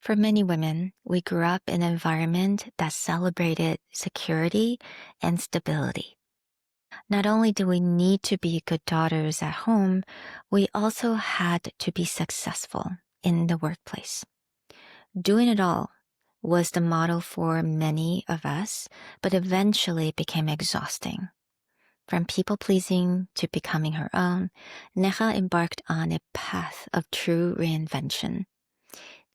For many women, we grew up in an environment that celebrated security and stability. Not only do we need to be good daughters at home, we also had to be successful in the workplace. Doing it all was the model for many of us, but eventually became exhausting. From people pleasing to becoming her own, Neha embarked on a path of true reinvention,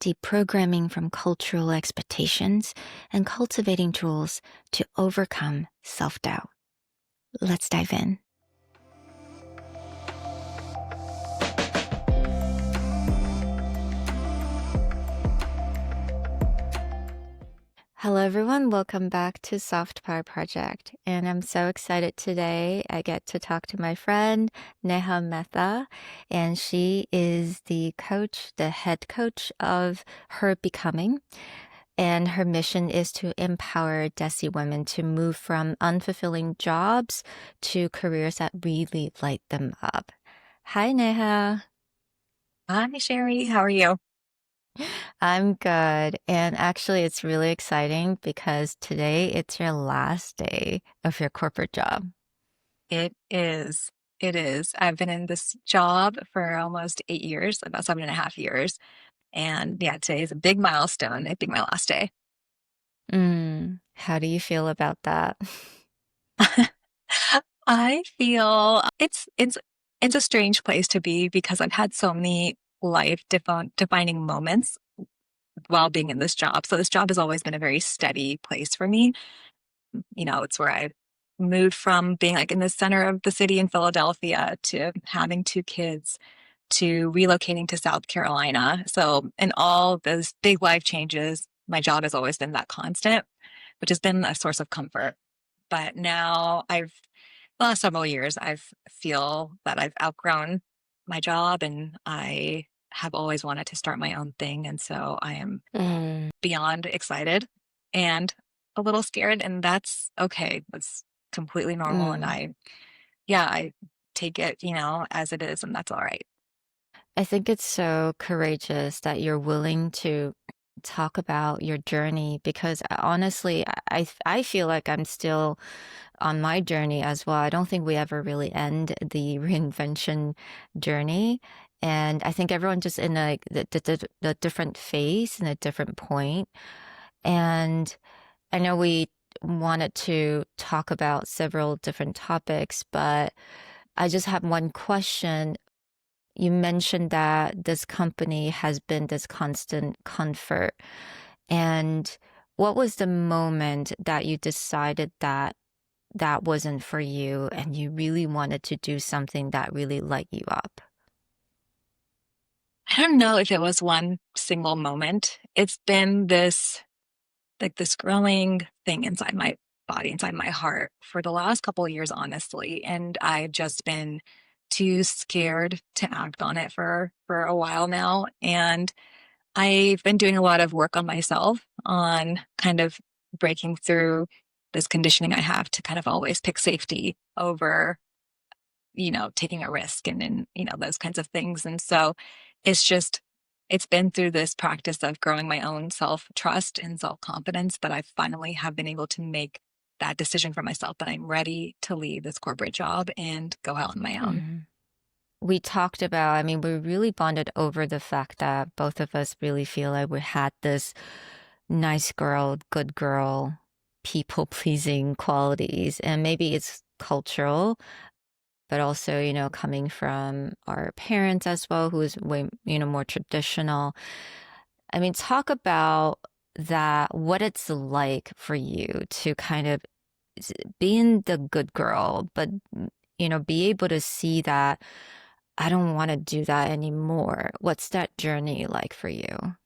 deprogramming from cultural expectations and cultivating tools to overcome self-doubt. Let's dive in. Hello, everyone. Welcome back to Soft Power Project. And I'm so excited today. I get to talk to my friend, Neha Mehta, and she is the coach, the head coach of Her Becoming. And her mission is to empower Desi women to move from unfulfilling jobs to careers that really light them up. Hi, Neha. Hi, Sherry. How are you? I'm good. And actually, it's really exciting because today it's your last day of your corporate job. It is. It is. I've been in this job for almost 8 years, about 7.5 years. And yeah, today is a big milestone. It'd be my last day. How do you feel about that? I feel it's a strange place to be because I've had so many defining moments while being in this job. So this job has always been a very steady place for me. It's where I moved from being like in the center of the city in Philadelphia to having two kids to relocating to South Carolina. So, in all those big life changes, my job has always been that constant, which has been a source of comfort. But now the last several years, I've feel that I've outgrown my job and I have always wanted to start my own thing. And so I am Mm, beyond excited and a little scared, and that's okay. That's completely normal. And mm. yeah, I take it, as it is, and that's all right. I think it's so courageous that you're willing to talk about your journey because honestly, I feel like I'm still on my journey as well. I don't think we ever really end the reinvention journey. And I think everyone just in the different phase and a different point. And I know we wanted to talk about several different topics, but I just have one question. You mentioned that this company has been this constant comfort. And what was the moment that you decided that that wasn't for you and you really wanted to do something that really light you up? I don't know if it was one single moment. It's been this growing thing inside my body, inside my heart for the last couple of years, honestly. And I've just been too scared to act on it for a while now. And I've been doing a lot of work on myself on kind of breaking through this conditioning I have to kind of always pick safety over taking a risk and those kinds of things. And so it's been through this practice of growing my own self-trust and self-confidence that I finally have been able to make that decision for myself that I'm ready to leave this corporate job and go out on my own. Mhm. We talked about, I mean, we really bonded over the fact that both of us really feel like we had this nice girl, good girl, people pleasing qualities. And maybe it's cultural, but also, coming from our parents as well, who is way, more traditional. I mean, talk about that, what it's like for you to kind of being the good girl, but, be able to see that I don't want to do that anymore. What's that journey like for you?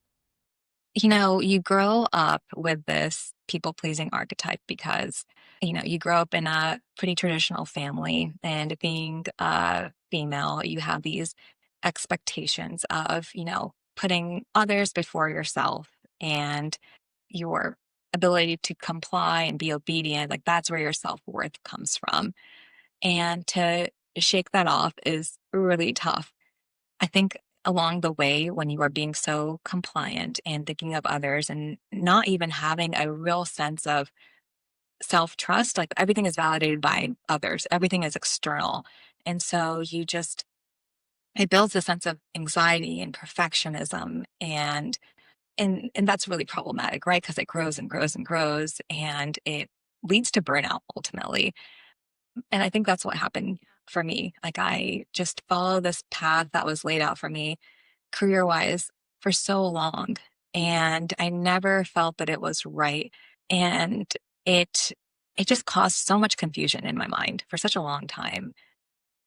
You grow up with this people pleasing archetype because, you grow up in a pretty traditional family, and being female, you have these expectations of, putting others before yourself and your ability to comply and be obedient. Like that's where your self worth comes from. And to shake that off is really tough. I think along the way, when you are being so compliant and thinking of others and not even having a real sense of self trust, like everything is validated by others, everything is external. And so it builds a sense of anxiety and perfectionism, and that's really problematic, right? Because it grows and grows and grows, and it leads to burnout ultimately. And I think that's what happened for me. Like, I just followed this path that was laid out for me career wise for so long, and I never felt that it was right. And it it just caused so much confusion in my mind for such a long time.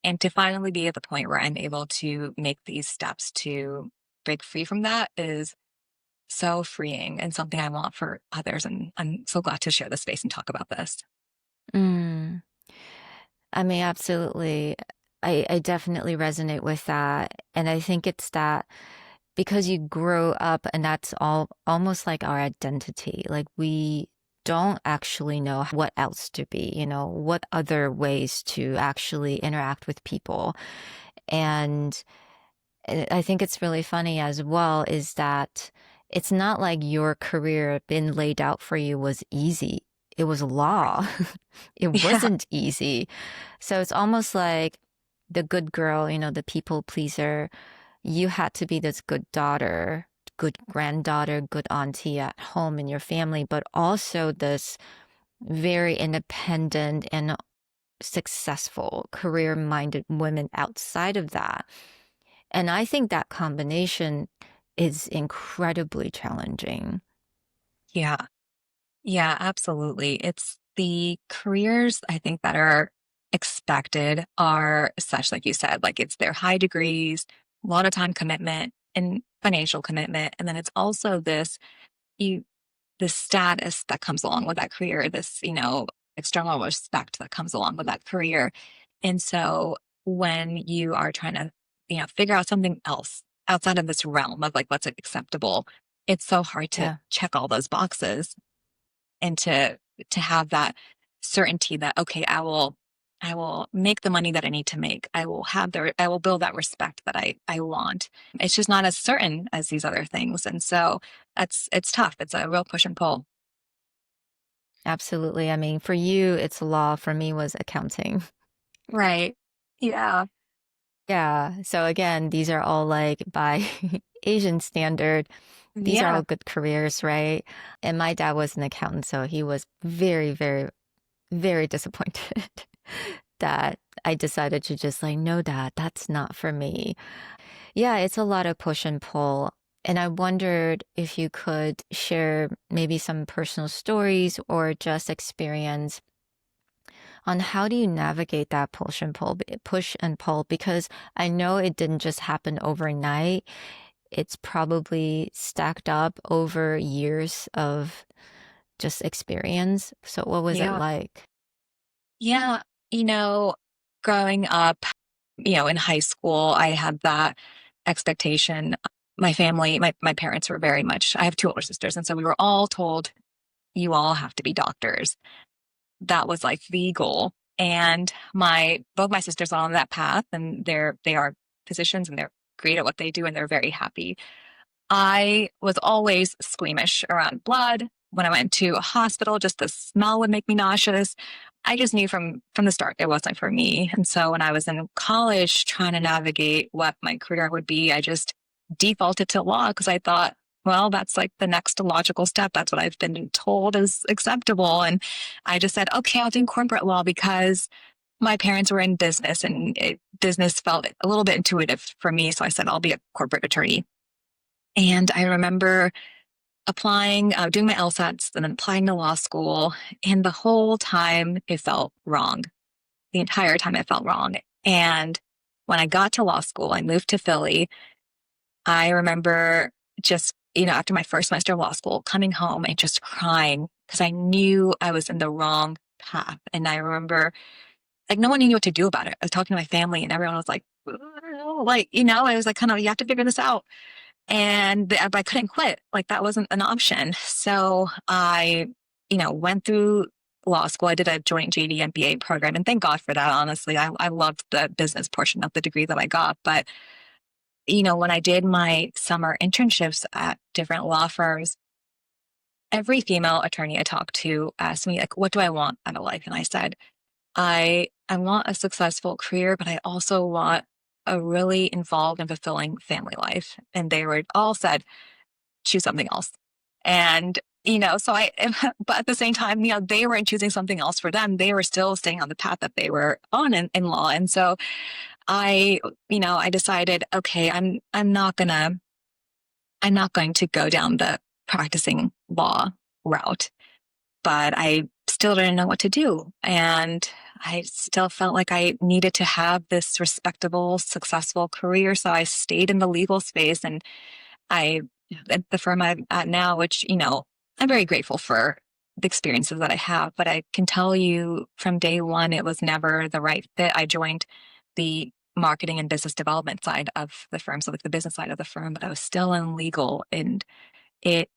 And to finally be at the point where I'm able to make these steps to break free from that is so freeing and something I want for others. And I'm so glad to share the space and talk about this. Mm. I mean, absolutely. I definitely resonate with that. And I think it's that because you grow up and that's all almost like our identity. Like we don't actually know what else to be, what other ways to actually interact with people. And I think it's really funny as well is that it's not like your career been laid out for you was easy. It was law. It Yeah. wasn't easy. So it's almost like the good girl, the people pleaser. You had to be this good daughter, good granddaughter, good auntie at home in your family, but also this very independent and successful career minded women outside of that. And I think that combination is incredibly challenging. Yeah. Yeah, absolutely. It's the careers I think that are expected are such, like you said, like it's their high degrees, a lot of time commitment and financial commitment. And then it's also you the status that comes along with that career, this, external respect that comes along with that career. And so when you are trying to, figure out something else outside of this realm of like what's acceptable, it's so hard to Yeah, check all those boxes and to have that certainty that, okay, I will make the money that I need to make. I will build that respect that I want. It's just not as certain as these other things. And so it's tough. It's a real push and pull. absolutely. I mean, for you, it's law. For me, was accounting. Right. Yeah. Yeah. So again, these are all like by Asian standard, these are Yeah. all good careers, right? And my dad was an accountant, so he was very, very, very disappointed that I decided to just like, no, dad, that's not for me. Yeah, it's a lot of push and pull. And I wondered if you could share maybe some personal stories or just experience on how do you navigate that push and pull, because I know it didn't just happen overnight. It's probably stacked up over years of just experience. So what was it Yeah. like? Yeah. You know, growing up, in high school, I had that expectation. My family, my parents were very much, I have two older sisters. And so we were all told, you all have to be doctors. That was like the goal. And both my sisters are on that path, and they are physicians, and they're great at what they do, and they're very happy. I was always squeamish around blood. When I went to a hospital, just the smell would make me nauseous. I just knew from the start it wasn't for me. And so when I was in college trying to navigate what my career would be, I just defaulted to law because I thought, well, that's like the next logical step. That's what I've been told is acceptable. And I just said, okay, I'll do corporate law because my parents were in business, and business felt a little bit intuitive for me. So I said, I'll be a corporate attorney. And I remember applying, doing my LSATs, and then applying to law school. And the whole time it felt wrong. The entire time it felt wrong. And when I got to law school, I moved to Philly. I remember just, after my first semester of law school, coming home and just crying because I knew I was in the wrong path. And I remember like no one knew what to do about it. I was talking to my family, and everyone was like, I was like, kind of, you have to figure this out. But I couldn't quit. Like that wasn't an option. So I, went through law school. I did a joint JD MBA program, and thank God for that. Honestly, I loved the business portion of the degree that I got, but when I did my summer internships at different law firms, every female attorney I talked to asked me, like, what do I want out of life? And I said, I want a successful career, but I also want a really involved and fulfilling family life. And they were all said, choose something else. And so but at the same time, they weren't choosing something else for them. They were still staying on the path that they were on in law. And so I, I decided, okay, I'm not going to go down the practicing law route, but I still didn't know what to do. And I still felt like I needed to have this respectable, successful career. So I stayed in the legal space, and I, at the firm I'm at now, which, I'm very grateful for the experiences that I have, but I can tell you from day one, it was never the right fit. I joined the marketing and business development side of the firm, so like the business side of the firm, but I was still in legal, and it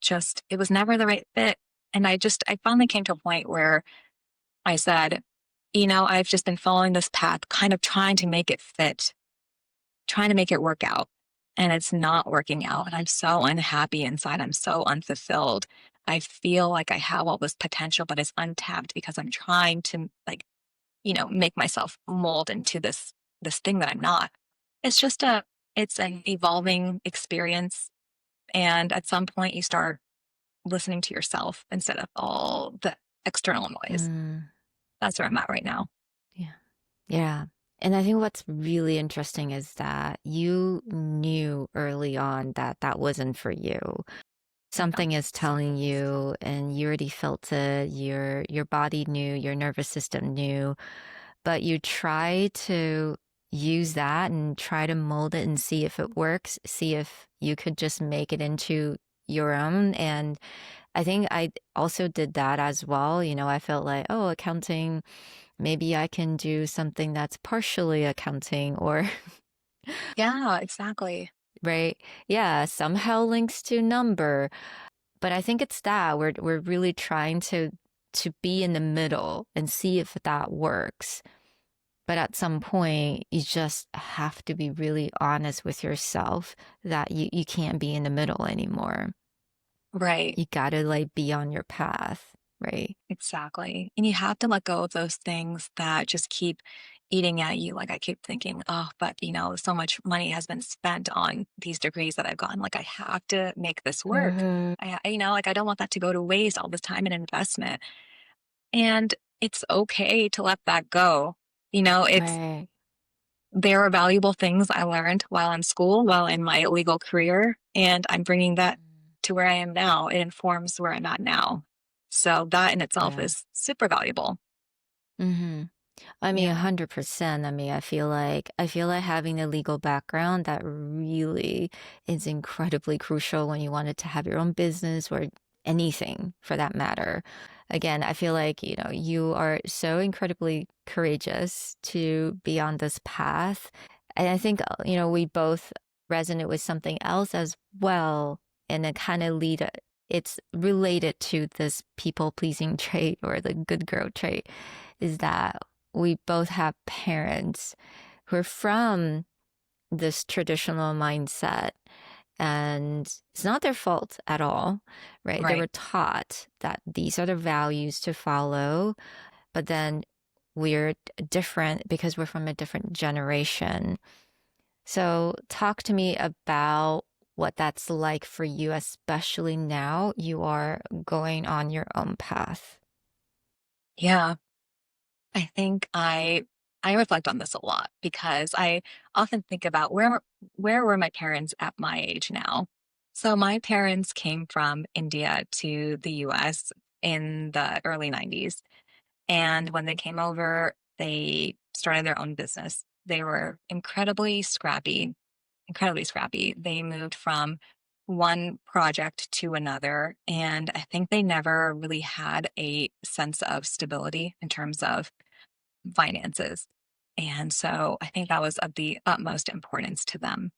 was never the right fit. And I finally came to a point where I said, I've just been following this path, kind of trying to make it fit, trying to make it work out. And it's not working out. And I'm so unhappy inside. I'm so unfulfilled. I feel like I have all this potential, but it's untapped because I'm trying to, like, make myself mold into this thing that I'm not. It's just it's an evolving experience. And at some point you start listening to yourself instead of all the external noise. Mm, That's where I'm at right now. yeah. Yeah. And I think what's really interesting is that you knew early on that that wasn't for you. Yeah. Something is telling you and you already felt it. Your body knew, your nervous system knew, but you try to use that and try to mold it and see if it works, see if you could just make it into your own. And I think I also did that as well. I felt like, oh, accounting, maybe I can do something that's partially accounting or, Yeah, exactly. right? Yeah, somehow links to number. But I think it's that we're really trying to be in the middle and see if that works. But at some point, you just have to be really honest with yourself that you can't be in the middle anymore. Right. You gotta like be on your path, right? Exactly. And you have to let go of those things that just keep eating at you. Like I keep thinking, oh, but so much money has been spent on these degrees that I've gotten. Like I have to make this work. Mhm. Like I don't want that to go to waste, all this time and investment. And it's okay to let that go. It's Right. There are valuable things I learned while in school, while in my legal career, and I'm bringing that to where I am now. It informs where I'm at now. So that in itself Yeah. is super valuable. Hmm. I mean, Yeah. 100%. I mean, I feel like having a legal background that really is incredibly crucial when you wanted to have your own business or anything for that matter. Again, I feel like, you are so incredibly courageous to be on this path. And I think, we both resonate with something else as well. And it kind of it's related to this people pleasing trait or the good girl trait is that we both have parents who are from this traditional mindset. And it's not their fault at all, right? They Right. were taught that these are the values to follow, but then we're different because we're from a different generation. So, talk to me about what that's like for you, especially now you are going on your own path. Yeah. I think I reflect on this a lot because I often think about where were my parents at my age now. So my parents came from India to the US in the early 90s. And when they came over, they started their own business. They were incredibly scrappy, incredibly scrappy. They moved from one project to another. And I think they never really had a sense of stability in terms of finances. And so I think that was of the utmost importance to them.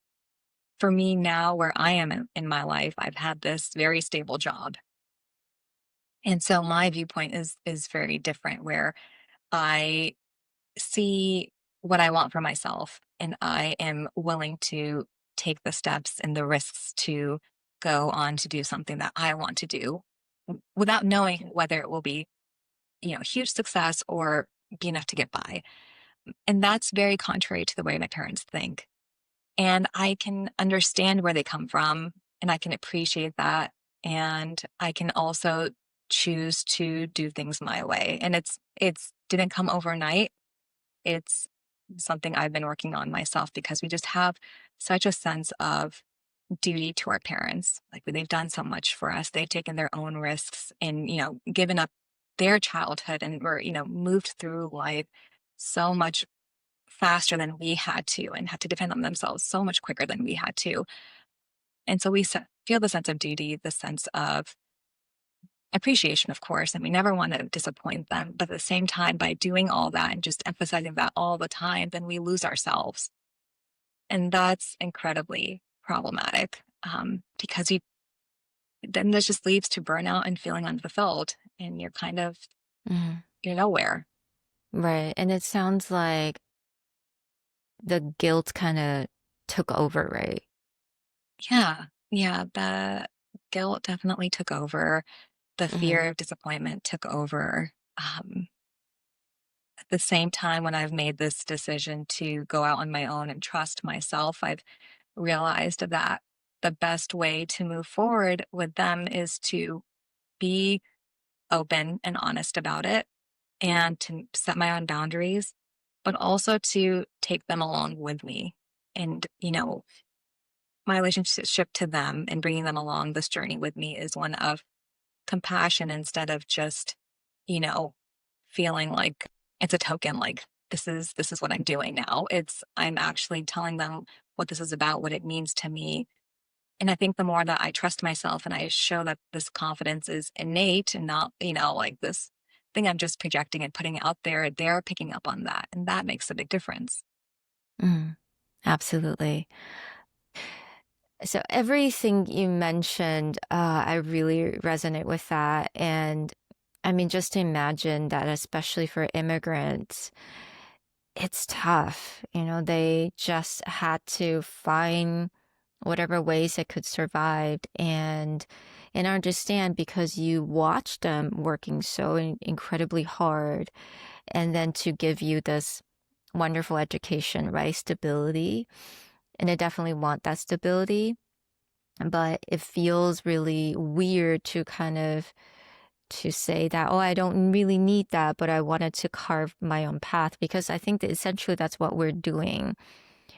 For me now, where I am in my life, I've had this very stable job. And so my viewpoint is very different where I see what I want for myself and I am willing to take the steps and the risks to go on to do something that I want to do without knowing whether it will be, a huge success or be enough to get by. And that's very contrary to the way my parents think. And I can understand where they come from and I can appreciate that. And I can also choose to do things my way. And it's didn't come overnight. It's something I've been working on myself because we just have such a sense of duty to our parents. Like they've done so much for us. They've taken their own risks and, given up their childhood and were, moved through life so much faster than we had to and had to depend on themselves so much quicker than we had to. And so feel the sense of duty, the sense of appreciation, of course, and we never want to disappoint them. But at the same time, by doing all that and just emphasizing that all the time, then we lose ourselves. And that's incredibly problematic because then this just leads to burnout and feeling unfulfilled. And Mhm. you're nowhere. Right. And it sounds like the guilt kind of took over, right? Yeah. Yeah. The guilt definitely took over. The Hmm. fear of disappointment took over. At the same time, when I've made this decision to go out on my own and trust myself, I've realized that the best way to move forward with them is to be open and honest about it and to set my own boundaries, but also to take them along with me. And, my relationship to them and bringing them along this journey with me is one of compassion instead of just, you know, feeling like it's a token, like this is what I'm doing now. I'm actually telling them what this is about, what it means to me. And I think the more that I trust myself and I show that this confidence is innate and not, like this thing I'm just projecting and putting out there, they're picking up on that. And that makes a big difference. Mm, absolutely. So everything you mentioned, I really resonate with that. And I mean, just imagine that, especially for immigrants, it's tough. They just had to find whatever ways they could survive and understand because you watch them working so incredibly hard and then to give you this wonderful education, right? Stability. And I definitely want that stability, but it feels really weird to kind of to say that, oh, I don't really need that, but I wanted to carve my own path because I think that essentially that's what we're doing.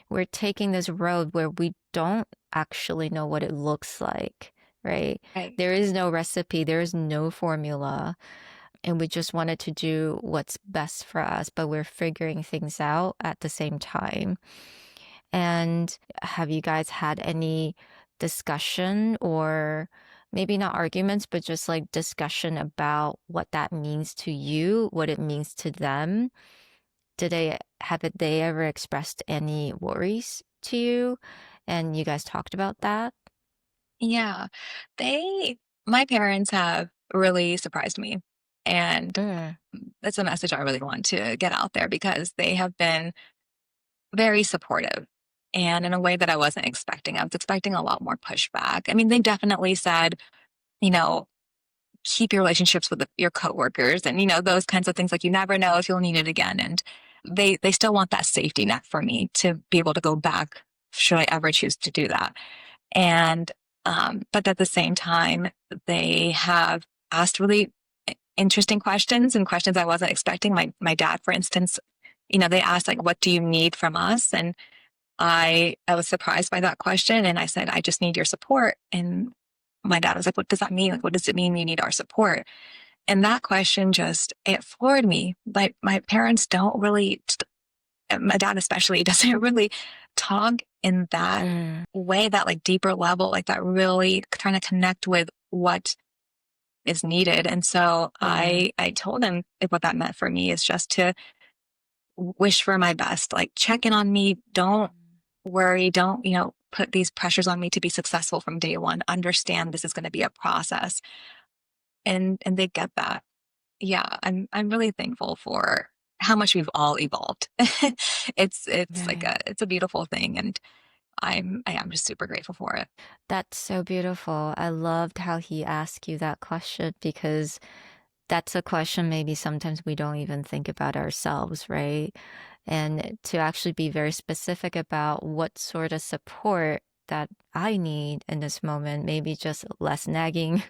We're taking this road where we don't actually know what it looks like, right? Right. There is no recipe, there is no formula, and we just wanted to do what's best for us, but we're figuring things out at the same time. And have you guys had any discussion or maybe not arguments, but just like discussion about what that means to you, what it means to them? They ever expressed any worries to you? And you guys talked about that? Yeah. My parents have really surprised me. And Mm, that's a message I really want to get out there because they have been very supportive and in a way that I wasn't expecting. I was expecting a lot more pushback. I mean, they definitely said, you know, keep your relationships with your coworkers and, those kinds of things. Like you never know if you'll need it again. And they still want that safety net for me to be able to go back should I ever choose to do that. And, but at the same time, they have asked really interesting questions and questions I wasn't expecting. My dad, for instance, they asked like, what do you need from us? And I was surprised by that question. And I said, I just need your support. And my dad was like, what does that mean? Like, what does it mean you need our support? And that question it floored me. Like my parents don't really, my dad especially doesn't really talk in that mm, way, that like deeper level, like that really trying to connect with what is needed. And so yeah. I told him what that meant for me is just to wish for my best, like check in on me. Don't worry. Don't, put these pressures on me to be successful from day one. Understand this is going to be a process. And they get that. Yeah, I'm really thankful for how much we've all evolved. It's like Right. it's a beautiful thing. And I am just super grateful for it. That's so beautiful. I loved how he asked you that question because that's a question maybe sometimes we don't even think about ourselves, right? And to actually be very specific about what sort of support that I need in this moment, maybe just less nagging.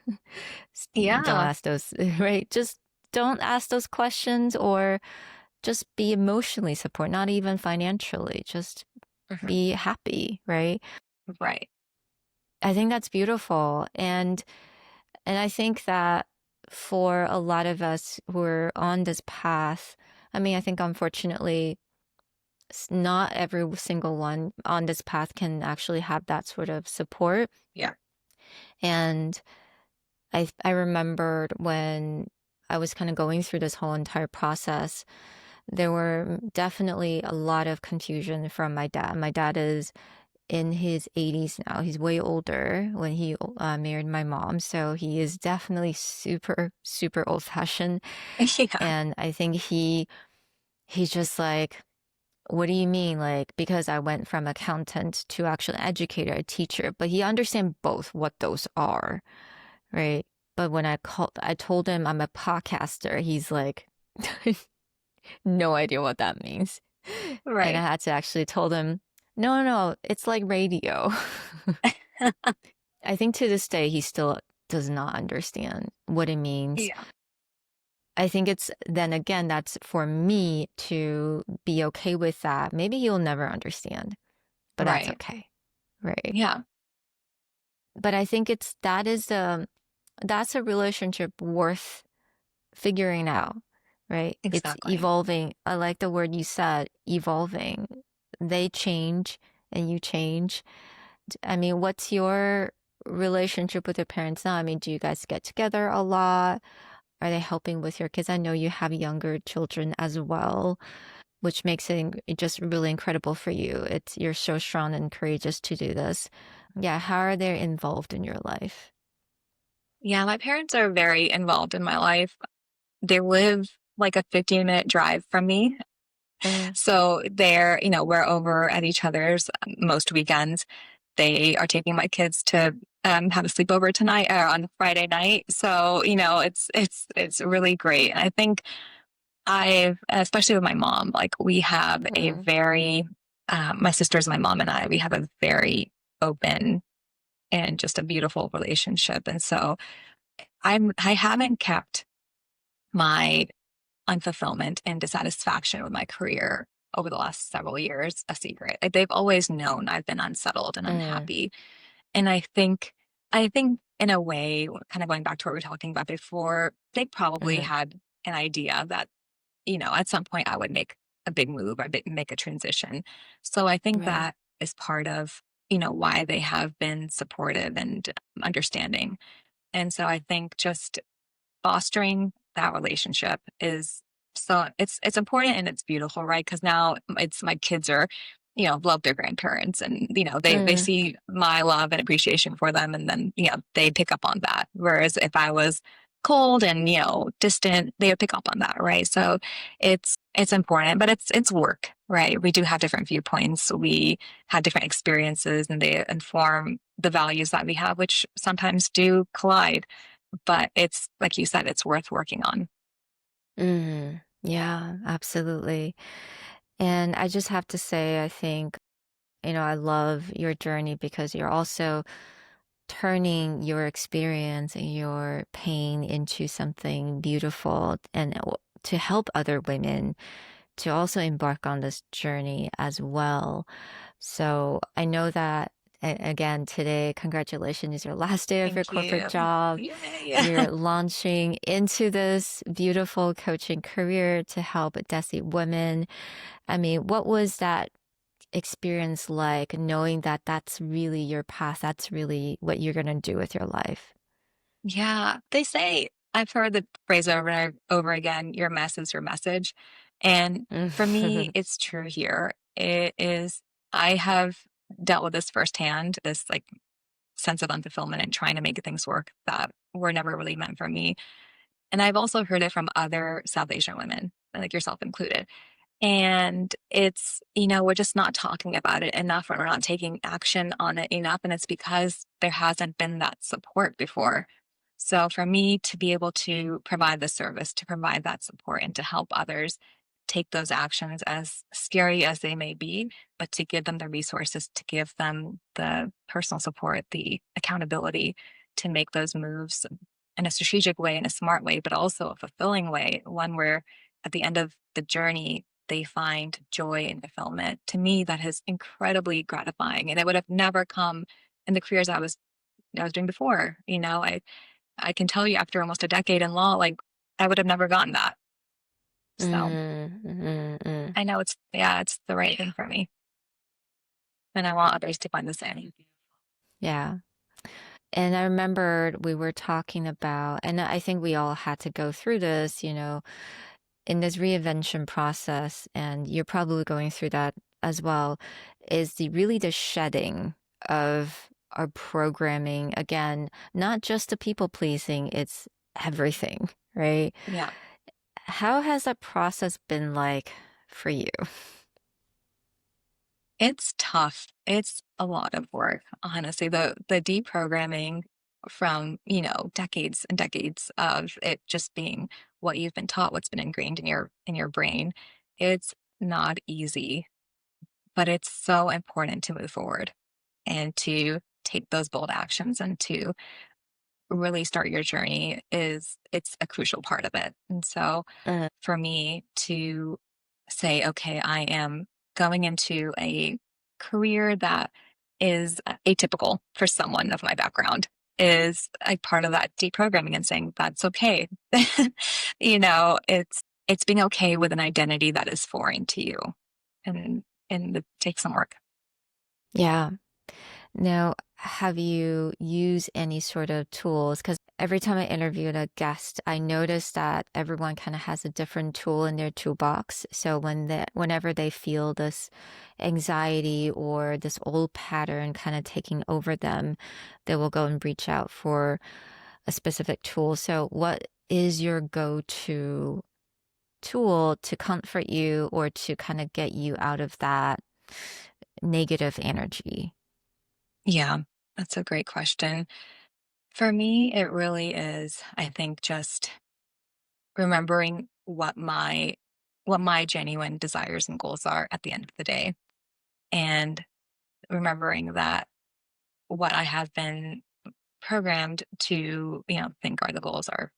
Don't Yeah. ask those, right? Just don't ask those questions or just be emotionally support, not even financially, just Mhm. be happy, right? Right. I think that's beautiful. And I think that for a lot of us who are on this path, I mean, I think unfortunately, not every single one on this path can actually have that sort of support. Yeah. And I remembered when I was kind of going through this whole entire process, there were definitely a lot of confusion from my dad. My dad is in his 80s now. He's way older when he married my mom. So he is definitely super, super old fashioned. Yeah. And I think he's just like, what do you mean? Like, because I went from accountant to actual educator, a teacher, but he understands both what those are, right? But when I told him I'm a podcaster, he's like, no idea what that means. And I Right. had to actually told him, no, no, no, it's like radio. I think to this day, he still does not understand what it means. Yeah. I think it's then again, that's for me to be okay with that. Maybe you'll never understand, but that's Right. okay. Right. Yeah. But I think that's a relationship worth figuring out, right? It's Exactly. evolving. I like the word you said, evolving. They change and you change. I mean, what's your relationship with your parents now? I mean, do you guys get together a lot? Are they helping with your kids? I know you have younger children as well, which makes it just really incredible for you. It's you're so strong and courageous to do this. Yeah, how are they involved in your life? Yeah, my parents are very involved in my life. They live like a 15-minute drive from me. Mm, So we're over at each other's most weekends. They are taking my kids to have a sleepover tonight or on Friday night. So, it's really great. And I think especially with my mom, like we have a mm, very, my sisters, my mom and I, we have a very open and just a beautiful relationship. And so I haven't kept my unfulfillment and dissatisfaction with my career over the last several years a secret. Like they've always known I've been unsettled and mm, unhappy. And I think in a way, kind of going back to what we were talking about before, they probably mm, had an idea that, at some point I would make a big move, make a transition. So I think right. that is part of, why they have been supportive and understanding. And so I think just fostering that relationship is it's important and it's beautiful, right? Because now it's my kids are, love their grandparents and they Mm, see my love and appreciation for them and then, they pick up on that. Whereas if I was cold and, distant, they would pick up on that, right? So it's important, but it's work, right? We do have different viewpoints. We had different experiences and they inform the values that we have, which sometimes do collide, but it's like you said, it's worth working on. yeah, absolutely. And I just have to say, I think, I love your journey because you're also turning your experience and your pain into something beautiful and to help other women to also embark on this journey as well. So I know that, again, today, congratulations, is your last day of your Thank corporate you. job. Yay. You're launching into this beautiful coaching career to help Desi women. I mean, what was that experience like, knowing that that's really your path? That's really what you're going to do with your life. Yeah, they say I've heard the phrase over and over again, your mess is your message. And for me, it's true here. It is I have dealt with this firsthand, this like sense of unfulfillment and trying to make things work that were never really meant for me. And I've also heard it from other South Asian women, like yourself included. And it's, we're just not talking about it enough, or we're not taking action on it enough. And it's because there hasn't been that support before. So for me to be able to provide the service, to provide that support, and to help others take those actions, as scary as they may be, but to give them the resources, to give them the personal support, the accountability to make those moves in a strategic way, in a smart way, but also a fulfilling way, one where at the end of the journey, they find joy and fulfillment. To me, that is incredibly gratifying. And it would have never come in the careers I was doing before. I can tell you, after almost a decade in law, like, I would have never gotten that. So Mm, mm, mm. I know it's the right thing for me. And I want others to find the same. Yeah. And I remember we were talking about, and I think we all had to go through this, in this reinvention process, and you're probably going through that as well, is the shedding of our programming. Again, not just the people pleasing, it's everything, right? Yeah. How has that process been like for you? It's tough. It's a lot of work, honestly. The deprogramming from, decades and decades of it just being what you've been taught, what's been ingrained in your brain. It's not easy, but it's so important to move forward and to take those bold actions, and to really start your journey. It's a crucial part of it. And so Uh, for me to say, okay, I am going into a career that is atypical for someone of my background, is a part of that deprogramming, and saying that's okay. It's being okay with an identity that is foreign to you, and it takes some work. yeah. Now, have you used any sort of tools? Because every time I interviewed a guest, I noticed that everyone kind of has a different tool in their toolbox. So whenever they feel this anxiety or this old pattern kind of taking over them, they will go and reach out for a specific tool. So what is your go-to tool to comfort you or to kind of get you out of that negative energy? Yeah, that's a great question. For me, it really is, I think, just remembering what my genuine desires and goals are at the end of the day, and remembering that what I have been programmed to, think are the goals are,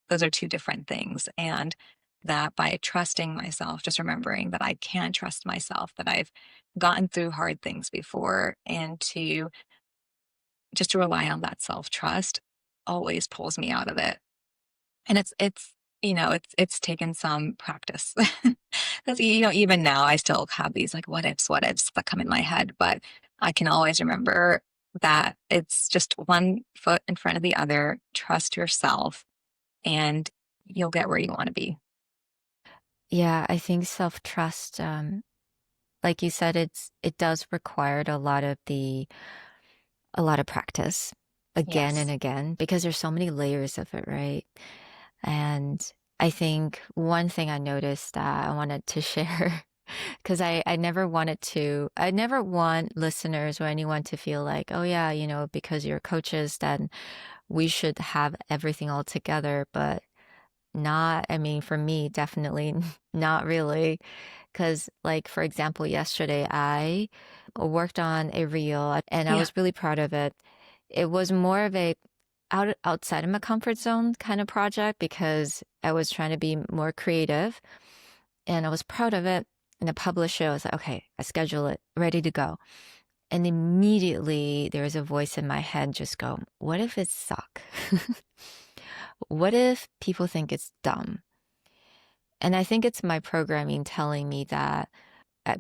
those are two different things. And that by trusting myself, just remembering that I can trust myself, that I've gotten through hard things before, and to just to rely on that self-trust always pulls me out of it. And it's taken some practice. Because, even now I still have these, like, what ifs that come in my head, but I can always remember that it's just one foot in front of the other. Trust yourself, and you'll get where you want to be. Yeah, I think self-trust, like you said, it does require a lot of practice again and Yes. again because there's so many layers of it, right? And I think one thing I noticed that I wanted to share because I never want listeners or anyone to feel like, oh yeah, because you're coaches, then we should have everything all together. But not, I mean, for me, definitely not really. Because, like, for example, yesterday I worked on a reel and I Yeah. was really proud of it. It was more of a outside of my comfort zone kind of project because I was trying to be more creative and I was proud of it. And the publisher was like, okay, I schedule it, ready to go. And immediately there was a voice in my head just go, what if it suck? What if people think it's dumb? And I think it's my programming telling me that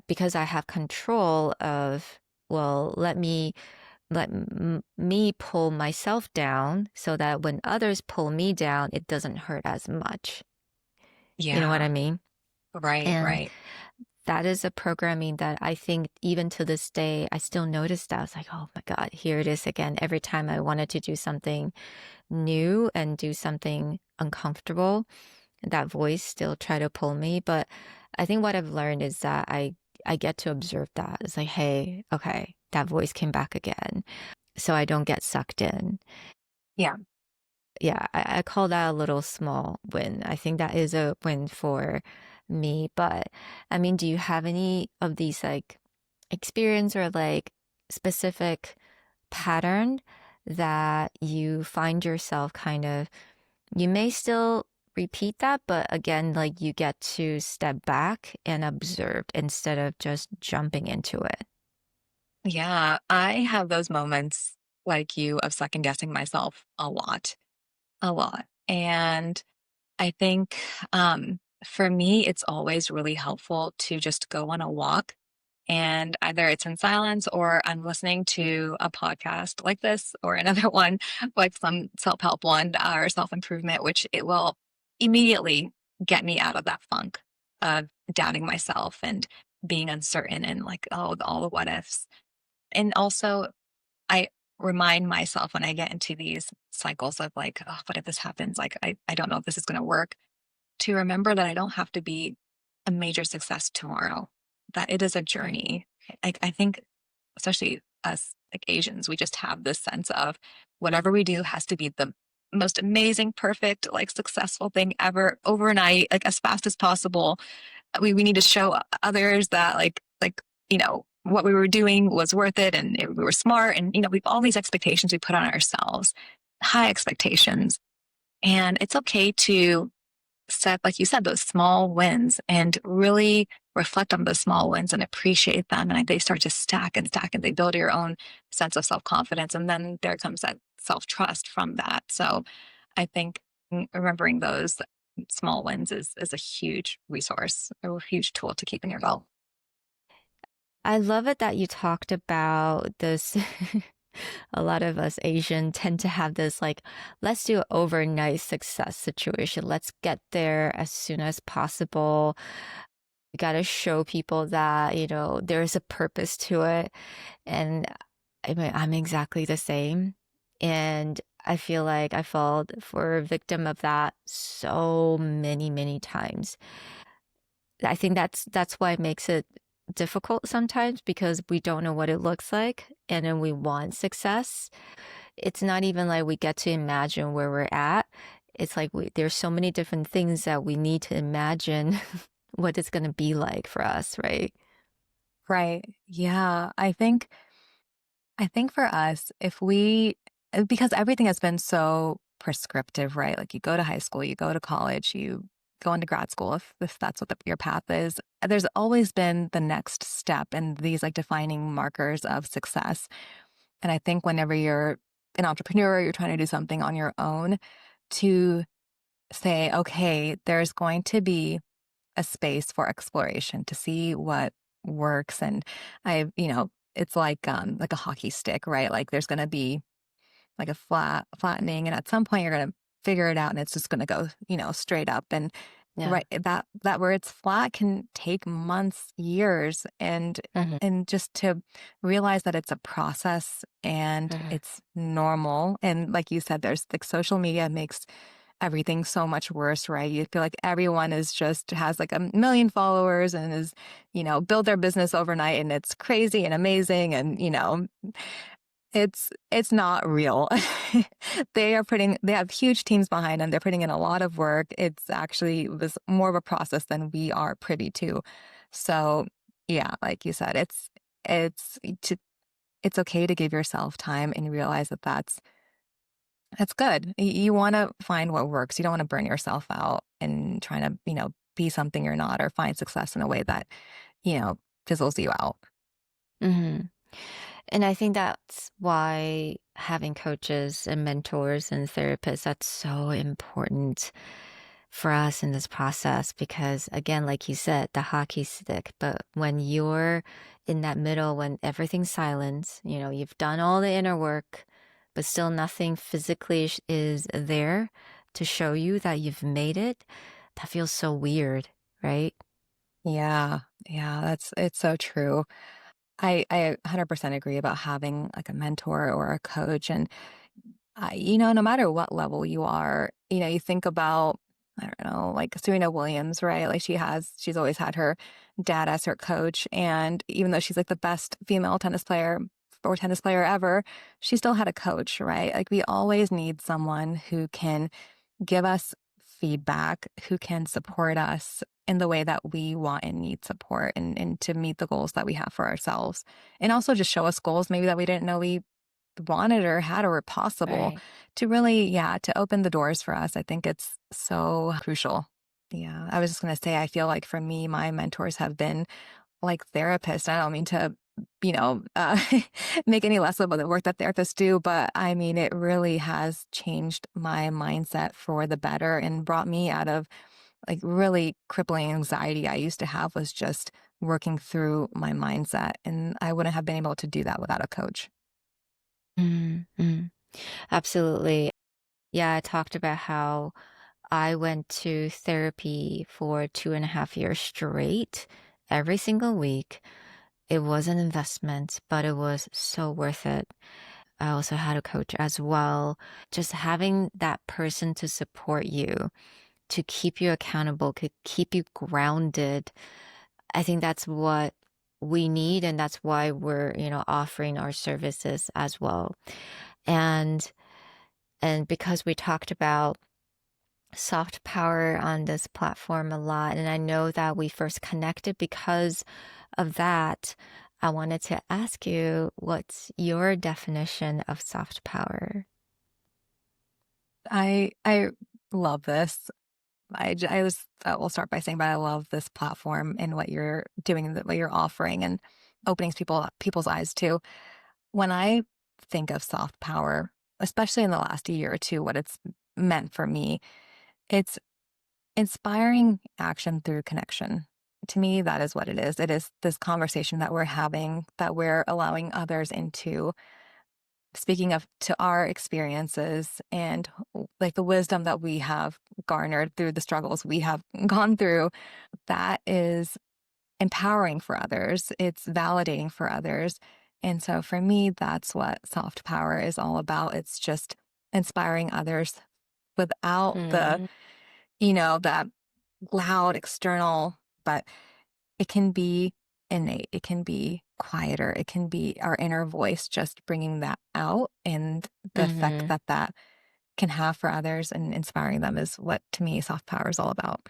because I have control of, well, let me pull myself down so that when others pull me down, it doesn't hurt as much. You know what Yeah. I mean? Right. And Right. that is a programming that I think even to this day, I still notice that. I was like, oh my God, here it is again. Every time I wanted to do something new and do something uncomfortable, that voice still try to pull me. But I think what I've learned is that I get to observe that. It's like, hey, okay, that voice came back again. So I don't get sucked in. Yeah. Yeah, I call that a little small win. I think that is a win for me. But I mean, do you have any of these like experience or like specific pattern that you find yourself kind of, you may still repeat that, but again, like you get to step back and observe instead of just jumping into it. Yeah. I have those moments like you of second guessing myself a lot, a lot. And I think for me, it's always really helpful to just go on a walk, and either it's in silence or I'm listening to a podcast like this or another one, like some self help one or self improvement, which it will immediately get me out of that funk of doubting myself and being uncertain and like, oh, all the what ifs. And also, I remind myself when I get into these cycles of like, oh, what if this happens? Like, I don't know if this is going to work, to remember that I don't have to be a major success tomorrow, that it is a Right. journey. I think, especially us like Asians, we just have this sense of whatever we do has to be the most amazing, perfect, like successful thing ever overnight, like as fast as possible. We need to show others that what we were doing was worth it and we were smart and we've all these expectations we put on ourselves, high expectations. And it's okay to set, like you said, those small wins and really reflect on those small wins and appreciate them. And they start to stack and stack and they build your own sense of self confidence. And then there comes that self trust from that. So I think remembering those small wins is a huge resource, a huge tool to keep in your belt. I love it that you talked about this. A lot of us Asian tend to have this like, let's do an overnight success situation. Let's get there as soon as possible. We got to show people that, there's a purpose to it. And I mean, I'm exactly the same. And I feel like I fall for a victim of that so many, many times. I think that's why it makes it difficult sometimes because we don't know what it looks like and then we want success. It's not even like we get to imagine where we're at. It's like there's so many different things that we need to imagine what it's going to be like for us, right? Right. Yeah. I think for us, if we, because everything has been so prescriptive, right? Like you go to high school, you go to college, you go into grad school, if that's what your path is. There's always been the next step and these like defining markers of success. And I think whenever you're an entrepreneur, you're trying to do something on your own, to say, okay, there's going to be a space for exploration to see what works. And it's like a hockey stick, right? Like there's going to be like a flattening, and at some point you're going to figure it out, and it's just going to go, straight up. And Yeah. right, that where it's flat can take months, years, and Hmm. just to realize that it's a process and Hmm. it's normal. And like you said, there's like social media makes everything so much worse, right? You feel like everyone is just has like a million followers and is, build their business overnight, and it's crazy and amazing. And, it's not real. They have huge teams behind them. They're putting in a lot of work. It's actually was more of a process than we are privy to. So yeah, like you said, it's to, it's okay to give yourself time and realize that that's good. You want to find what works. You don't want to burn yourself out and trying to, be something you're not or find success in a way that, fizzles you out. Hmm. And I think that's why having coaches and mentors and therapists, that's so important for us in this process because again, like you said, the hockey stick, but when you're in that middle, when everything's silent, you've done all the inner work, but still nothing physically is there to show you that you've made it, that feels so weird, right? Yeah. Yeah. It's so true. I 100% agree about having like a mentor or a coach. And, no matter what level you are, you think about I don't know, like Serena Williams, right? Like she's always had her dad as her coach. And even though she's like the best female tennis player or tennis player ever, she still had a coach, right? Like we always need someone who can give us feedback, who can support us in the way that we want and need support and to meet the goals that we have for ourselves. And also just show us goals maybe that we didn't know we wanted or had or were possible Right. to really, yeah, to open the doors for us. I think it's so crucial. Yeah. I was just going to say, I feel like for me, my mentors have been like therapists. I don't mean to, you know, make any less about the work that therapists do, but I mean, it really has changed my mindset for the better and brought me out of like really crippling anxiety I used to have was just working through my mindset. And I wouldn't have been able to do that without a coach. Mm, mm. Absolutely. Yeah, I talked about how I went to therapy for 2.5 years straight, every single week. It was an investment, but it was so worth it. I also had a coach as well. Just having that person to support you, to keep you accountable, could keep you grounded. I think that's what we need, and that's why we're, offering our services as well. And and because we talked about soft power on this platform a lot, and I know that we first connected because of that, I wanted to ask you, what's your definition of soft power? I love this. I was will start by saying, but I love this platform and what you're doing, and what you're offering, and opening people's eyes to. When I think of soft power, especially in the last year or two, what it's meant for me, it's inspiring action through connection. To me, that is what it is. It is this conversation that we're having, that we're allowing others into, speaking of to our experiences and like the wisdom that we have garnered through the struggles we have gone through. That is empowering for others. It's validating for others. And so for me, that's what soft power is all about. It's just inspiring others without Mm, that loud external, but it can be innate. It can be quieter. It can be our inner voice just bringing that out, and the effect hmm that that can have for others and inspiring them is what to me soft power is all about.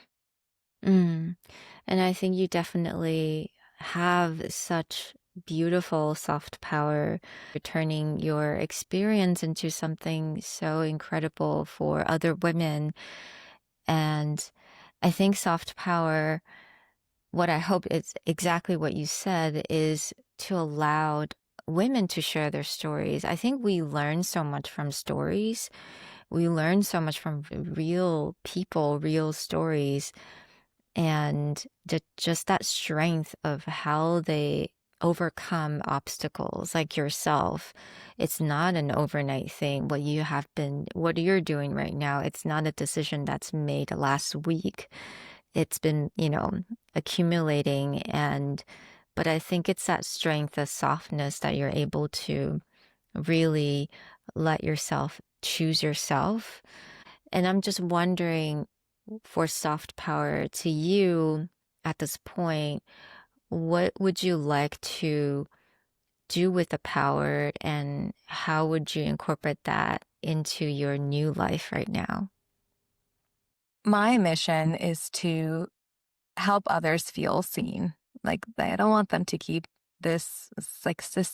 mm. And I think you definitely have such beautiful soft power. You're turning your experience into something so incredible for other women. And I think soft power, what I hope is exactly what you said, is to allow women to share their stories. I think we learn so much from stories. We learn so much from real people, real stories, and just that strength of how they overcome obstacles like yourself. It's not an overnight thing. What you're doing right now, it's not a decision that's made last week. It's been, accumulating, but I think it's that strength, the softness that you're able to really let yourself choose yourself. And I'm just wondering, for soft power to you at this point, what would you like to do with the power, and how would you incorporate that into your new life right now? My mission is to help others feel seen. Like I don't want them to keep this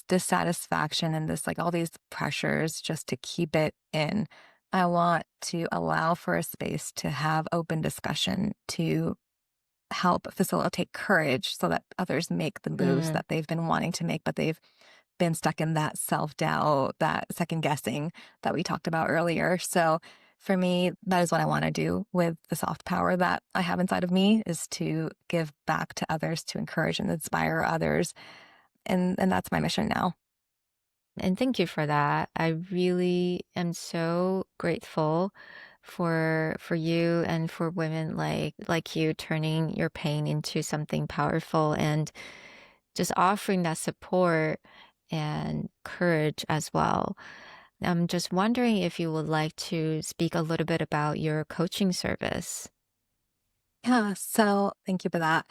dissatisfaction and this like all these pressures just to keep it in. I want to allow for a space to have open discussion, to help facilitate courage so that others make the moves Mm, that they've been wanting to make, but they've been stuck in that self doubt, that second guessing that we talked about earlier. So for me, that is what I want to do with the soft power that I have inside of me, is to give back to others, to encourage and inspire others. And that's my mission now. and thank you for that. I really am so grateful for you and for women like you turning your pain into something powerful, and just offering that support and courage as well. I'm just wondering if you would like to speak a little bit about your coaching service. Yeah, so thank you for that.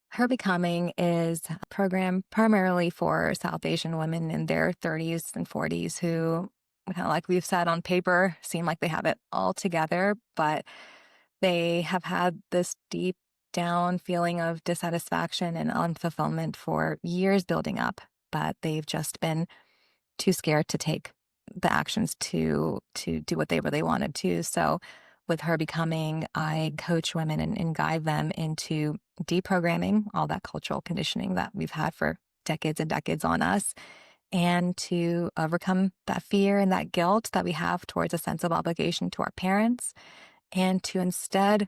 Her Becoming is a program primarily for South Asian women in their 30s and 40s who, kind of like we've said on paper, seem like they have it all together, but they have had this deep down feeling of dissatisfaction and unfulfillment for years building up, but they've just been too scared to take the actions to do what they really wanted to. So with Her Becoming, I coach women and guide them into deprogramming all that cultural conditioning that we've had for decades and decades on us, and to overcome that fear and that guilt that we have towards a sense of obligation to our parents, and to instead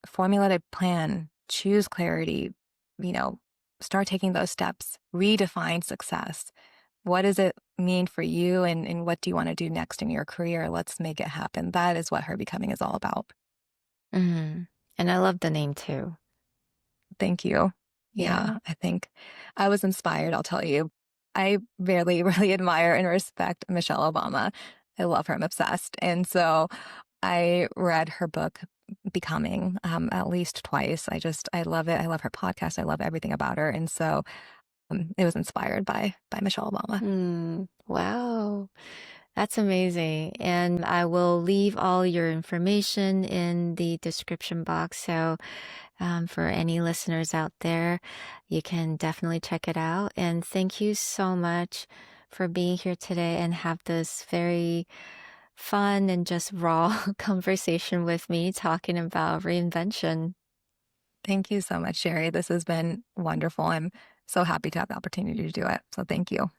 formulate a plan, choose clarity, you know, start taking those steps, redefine success. What does it mean for you, and what do you want to do next in your career? Let's make it happen. That is what Her Becoming is all about. Mhm. And I love the name too. Thank you. Yeah. Yeah, I think I was inspired, I'll tell you. I really, really admire and respect Michelle Obama. I love her. I'm obsessed. And so I read her book, Becoming, at least twice. I love it. I love her podcast. I love everything about her. And so it was inspired by Michelle Obama. Wow. That's amazing. And I will leave all your information in the description box. So, for any listeners out there, you can definitely check it out. And thank you so much for being here today and have this very fun and just raw conversation with me talking about reinvention. Thank you so much, Sherry. This has been wonderful. I'm so happy to have the opportunity to do it. So thank you.